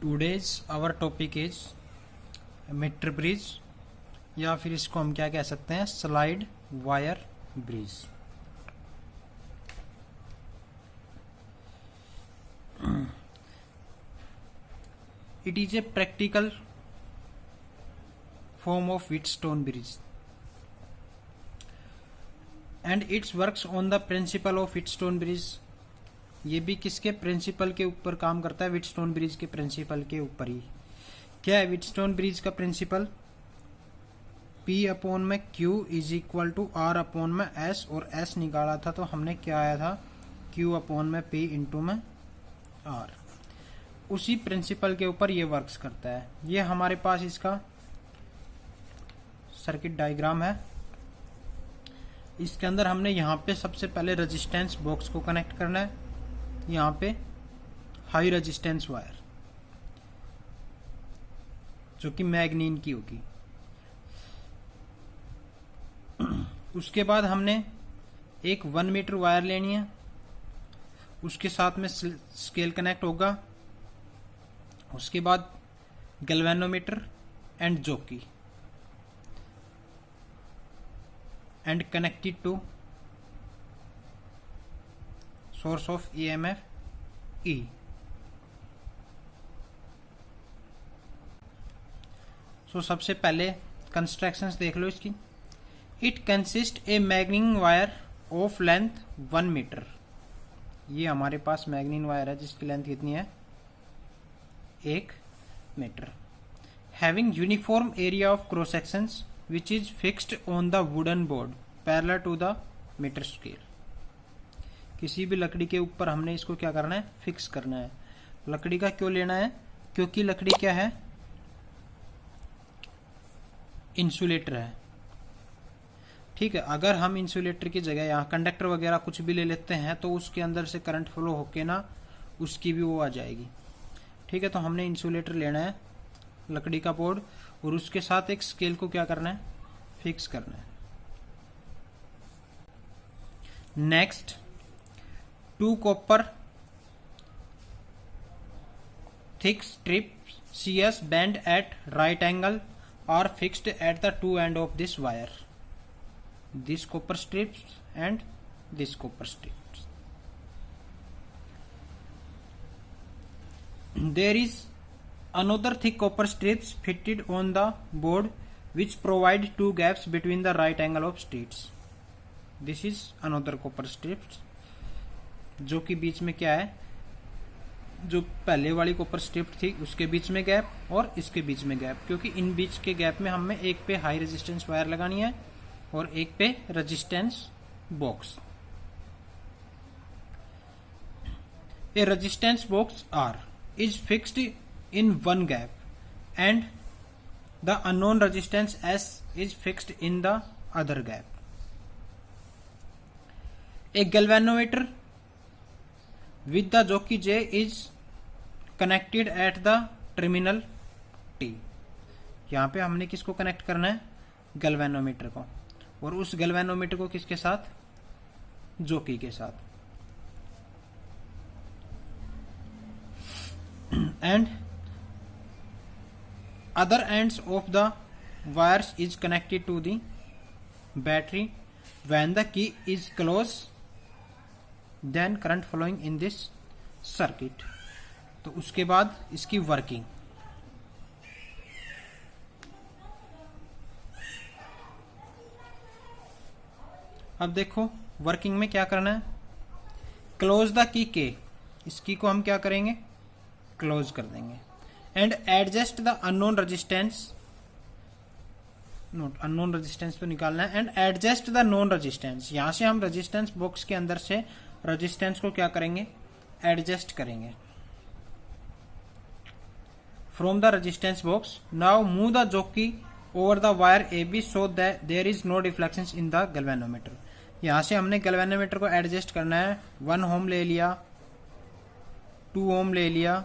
Today's our topic is metre bridge, या फिर इसको हम क्या कह सकते हैं, slide wire bridge. It is a practical form of Wheatstone bridge and it works on the principle of Wheatstone bridge। ये भी किसके प्रिंसिपल के ऊपर काम करता है? व्हीटस्टोन ब्रिज के प्रिंसिपल के ऊपर ही। क्या है व्हीटस्टोन ब्रिज का प्रिंसिपल? P अपॉन में Q is equal to R upon में S, और S निकाला था तो हमने क्या आया था, Q अपॉन में P इंटू में R। उसी प्रिंसिपल के ऊपर ये वर्क्स करता है। ये हमारे पास इसका सर्किट डायग्राम है। इसके अंदर हमने यहाँ पे सबसे पहले रेजिस्टेंस बॉक्स को कनेक्ट करना है। यहाँ पे हाई रेजिस्टेंस वायर जो कि मैग्नीन की होगी। उसके बाद हमने एक 1 मीटर वायर लेनी है, उसके साथ में स्केल कनेक्ट होगा। उसके बाद galvanometer and jockey and connected to source of EMF E। So सबसे पहले कंस्ट्रक्शंस देख लो इसकी। It consist a manganin wire of length 1 metre. ये हमारे पास मैग्नीन वायर है जिसकी लेंथ कितनी है, 1 metre. Having uniform area of cross sections which is fixed on the wooden board parallel to the metre scale. किसी भी लकड़ी के ऊपर हमने इसको क्या करना है, फिक्स करना है। लकड़ी का क्यों लेना है? क्योंकि लकड़ी क्या है, इंसुलेटर है। ठीक है, अगर हम इंसुलेटर की जगह यहाँ कंडक्टर वगैरह कुछ भी ले लेते हैं तो उसके अंदर से करंट फ्लो होके ना उसकी भी वो आ जाएगी। ठीक है, तो हमने इंसुलेटर लेना है, लकड़ी का बोर्ड, और उसके साथ एक स्केल को क्या करना है, फिक्स करना है। Next, 2 copper thick strip CS bend at right angle are fixed at the 2 end of this wire, this copper strips and this copper strips। There is another thick copper strips fitted on the board which provide 2 gaps between the right angle of strips। This is another copper strips, जो कि बीच में क्या है, जो पहले वाली copper strip थी उसके बीच में गैप और इसके बीच में गैप, क्योंकि इन बीच के गैप में हमें एक पे हाई रेजिस्टेंस वायर लगानी है और एक पे resistance box. A resistance box R is fixed in 1 gap and the unknown resistance S is fixed in the other gap। A galvanometer with the jockey J is connected at the terminal T। यहाँ पे हमने किसको connect करना है, galvanometer को, और उस galvanometer को किसके साथ, जोकी के साथ। And other ends of the wires is connected to the battery when the key is closed, then current flowing in this circuit। तो उसके बाद इसकी वर्किंग। अब देखो वर्किंग में क्या करना है, क्लोज द की के, इस की को हम क्या करेंगे, क्लोज कर देंगे। And adjust the unknown resistance, note unknown resistance तो निकालना है, and adjust the known resistance. यहां से हम रेजिस्टेंस बॉक्स के अंदर से रेजिस्टेंस को क्या करेंगे, एडजस्ट करेंगे from the resistance box. Now move the jockey over the wire AB so that there is no deflection in the galvanometer. यहां से हमने गैल्वेनोमीटर को एडजस्ट करना है। 1 ओम ले लिया, 2 ओम ले लिया,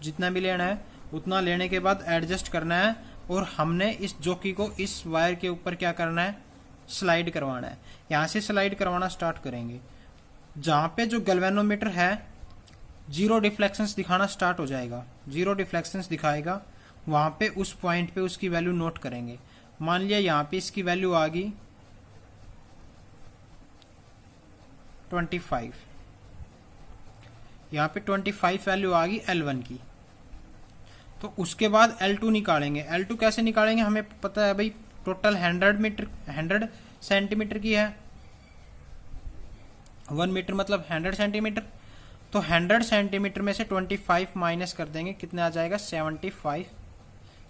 जितना भी लेना है उतना लेने के बाद एडजस्ट करना है, और हमने इस जॉकी को इस वायर के ऊपर क्या करना है, स्लाइड करवाना है। यहां से स्लाइड करवाना स्टार्ट करेंगे। जहां पे जो गैल्वेनोमीटर है जीरो डिफ्लेक्शंस दिखाना स्टार्ट हो जाएगा, जीरो डिफ्लेक्शंस दिखाएगा, वहां पे उस पॉइंट पे उसकी वैल्यू नोट करेंगे। मान लिया यहाँ पे इसकी वैल्यू आ गई 25, यहाँ पे 25 वैल्यू आ गई L1 की। तो उसके बाद L2 निकालेंगे। L2 कैसे निकालेंगे, हमें पता है भाई टोटल 100 सेंटीमीटर की है, 1 मीटर मतलब 100 सेंटीमीटर। तो 100 सेंटीमीटर में से 25 माइनस कर देंगे, कितने आ जाएगा 75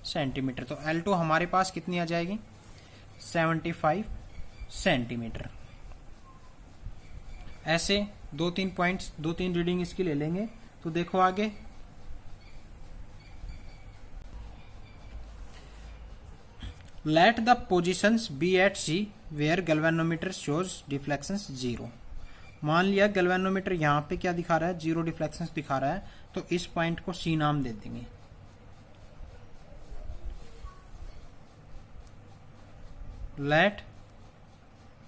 सेंटीमीटर। तो L2 हमारे पास कितनी आ जाएगी 75 सेंटीमीटर। ऐसे 2-3 पॉइंट्स, 2-3 रीडिंग इसकी ले लेंगे। तो देखो आगे, let the positions be at C where galvanometer shows deflections 0। मान लिया गैल्वेनोमीटर यहाँ पे क्या दिखा रहा है, 0 डिफ्लेक्शंस दिखा रहा है, तो इस पॉइंट को सी नाम दे देंगे। Let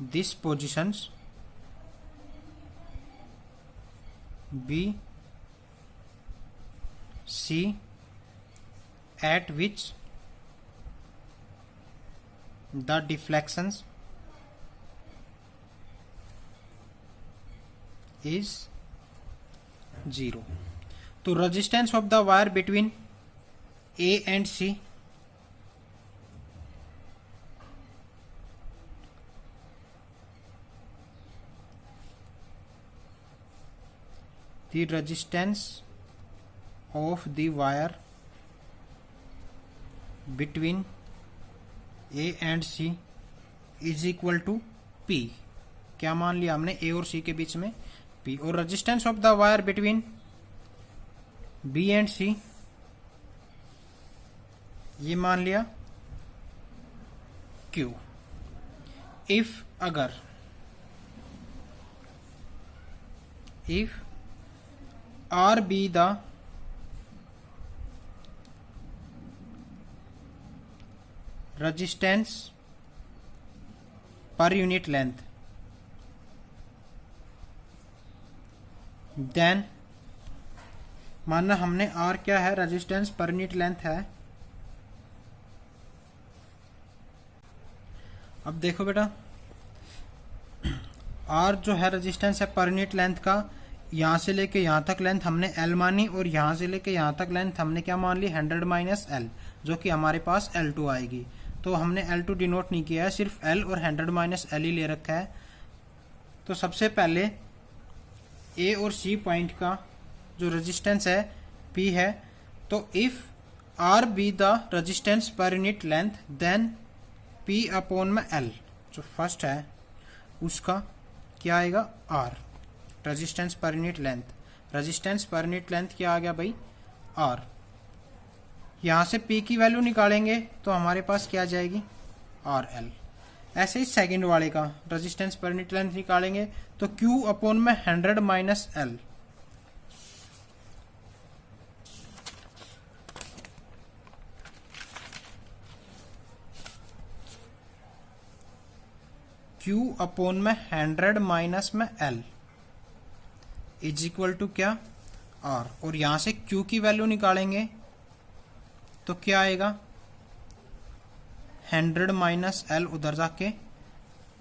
this positions be C at which the deflections is 0। तो resistance of the wire between A and C the resistance of the wire between A and C is equal to P। क्या मान लिया हमने, A और C के बीच में P। और resistance of the wire between B and C ये मान लिया Q। इफ अगर if R be the resistance per unit length, then मानना हमने R क्या है, रेजिस्टेंस पर यूनिट लेंथ है। अब देखो बेटा, R जो है रेजिस्टेंस है पर यूनिट लेंथ का, यहां से लेके यहां तक लेंथ हमने L मानी, और यहां से लेके यहां तक लेंथ हमने क्या मान ली 100 माइनस L, जो कि हमारे पास L2 आएगी। तो हमने L2 डिनोट नहीं किया है, सिर्फ L और 100 माइनस L ही ले रखा है। तो सबसे पहले A और C पॉइंट का जो रेजिस्टेंस है P है, तो if R be the resistance per unit length then P upon में L, जो फर्स्ट है उसका क्या आएगा R, resistance per unit length. Resistance per unit length क्या आ गया भाई R। यहां से P की वैल्यू निकालेंगे तो हमारे पास क्या आ जाएगी RL। ऐसे ही सेकंड वाले का रेजिस्टेंस पर यूनिट लेंथ निकालेंगे तो Q अपॉन में 100 माइनस L। Q अपॉन में 100 माइनस में L इज इक्वल टू क्या R। और यहां से Q की वैल्यू निकालेंगे तो क्या आएगा 100 माइनस L, उधर जाके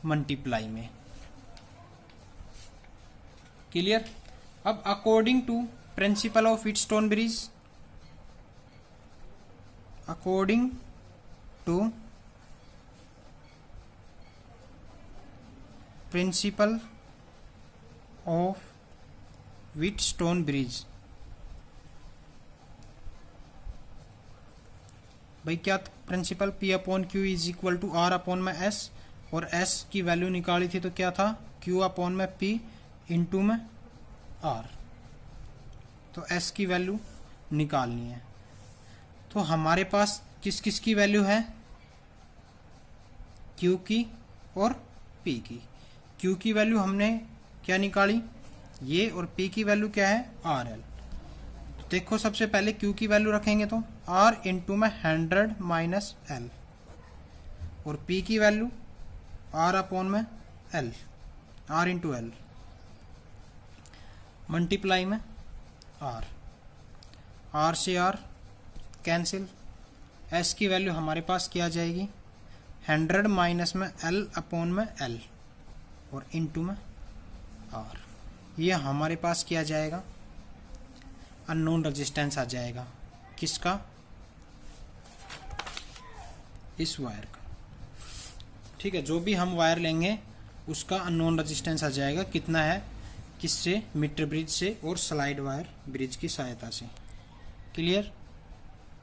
मल्टीप्लाई में। क्लियर। अब according to principle of Wheatstone bridge, according to principle of Wheatstone bridge, भाई क्या principle P upon Q is equal to R upon में S, और S की वैल्यू निकाली थी तो क्या था Q अपॉन में P इंटू में R। तो S की वैल्यू निकालनी है। तो हमारे पास किस किस की वैल्यू है, Q की और P की। Q की वैल्यू हमने क्या निकाली ये, और P की वैल्यू क्या है RL। तो देखो सबसे पहले Q की वैल्यू रखेंगे तो R इंटू में 100 माइनस L, और P की वैल्यू R अपॉन में L, R into L multiply में आर, आर से आर कैंसिल, एस की वैल्यू हमारे पास क्या आ जाएगी 100 माइनस में एल अपॉन में एल और इनटू में आर। ये हमारे पास क्या आ जाएगा अननोन रेजिस्टेंस आ जाएगा, किसका, इस वायर का। ठीक है, जो भी हम वायर लेंगे उसका अननोन रेजिस्टेंस आ जाएगा, कितना है, किससे, मीटर ब्रिज से और स्लाइड वायर ब्रिज की सहायता से। क्लियर।